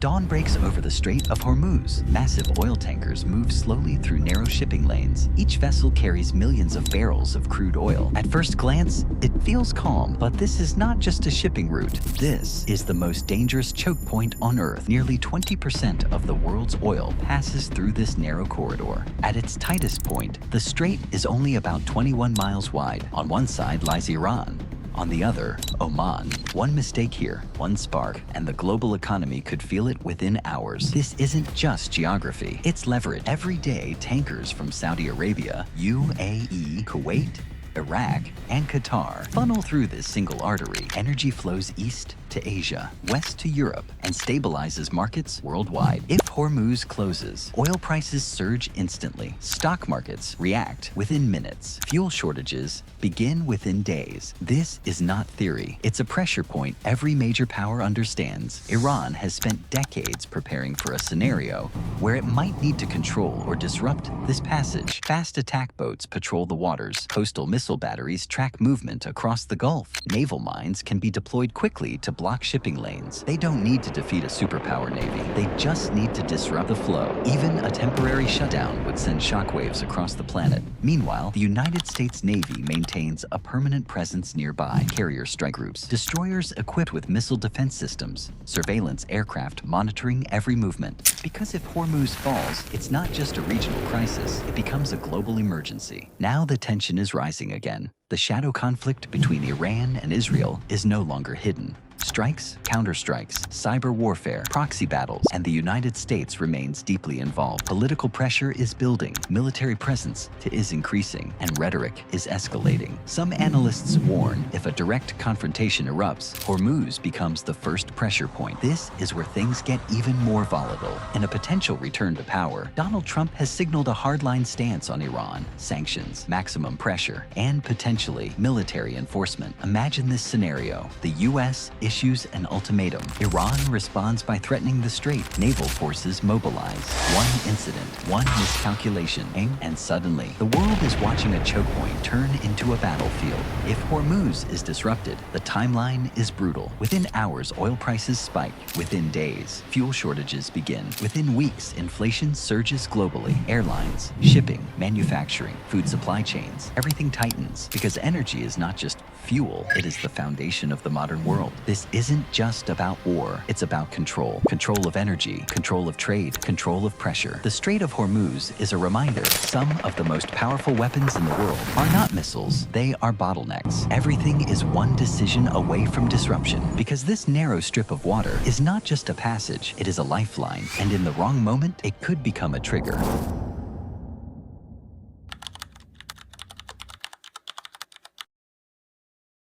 Dawn breaks over the Strait of Hormuz. Massive oil tankers move slowly through narrow shipping lanes. Each vessel carries millions of barrels of crude oil. At first glance, it feels calm, but this is not just a shipping route. This is the most dangerous choke point on Earth. Nearly 20% of the world's oil passes through this narrow corridor. At its tightest point, the strait is only about 21 miles wide. On one side lies Iran. On the other, Oman. One mistake here, one spark, and the global economy could feel it within hours. This isn't just geography, it's leverage. Every day, tankers from Saudi Arabia, UAE, Kuwait, Iraq, and Qatar funnel through this single artery. Energy flows east to Asia, west to Europe, and stabilizes markets worldwide. If Hormuz closes, oil prices surge instantly. Stock markets react within minutes. Fuel shortages begin within days. This is not theory. It's a pressure point every major power understands. Iran has spent decades preparing for a scenario where it might need to control or disrupt this passage. Fast attack boats patrol the waters. Coastal missile batteries track movement across the Gulf. Naval mines can be deployed quickly to block shipping lanes. They don't need to defeat a superpower navy. They just need to disrupt the flow. Even a temporary shutdown would send shockwaves across the planet. Meanwhile, the United States Navy maintains a permanent presence nearby. Carrier strike groups, destroyers equipped with missile defense systems, surveillance aircraft monitoring every movement. Because if Hormuz falls, it's not just a regional crisis, it becomes a global emergency. Now the tension is rising again. The shadow conflict between Iran and Israel is no longer hidden. Strikes, counterstrikes, cyber warfare, proxy battles, and the United States remains deeply involved. Political pressure is building, military presence is increasing, and rhetoric is escalating. Some analysts warn if a direct confrontation erupts, Hormuz becomes the first pressure point. This is where things get even more volatile. In a potential return to power, Donald Trump has signaled a hardline stance on Iran, sanctions, maximum pressure, and potentially military enforcement. Imagine this scenario. The U.S. issues an ultimatum. Iran responds by threatening the strait. Naval forces mobilize. One incident, one miscalculation, and suddenly, the world is watching a choke point turn into a battlefield. If Hormuz is disrupted, the timeline is brutal. Within hours, oil prices spike. Within days, fuel shortages begin. Within weeks, inflation surges globally. Airlines, shipping, manufacturing, food supply chains, everything tightens because energy is not just fuel, it is the foundation of the modern world. This isn't just about war, it's about control. Control of energy, control of trade, control of pressure. The Strait of Hormuz is a reminder some of the most powerful weapons in the world are not missiles, they are bottlenecks. Everything is one decision away from disruption because this narrow strip of water is not just a passage, it is a lifeline, and in the wrong moment, it could become a trigger.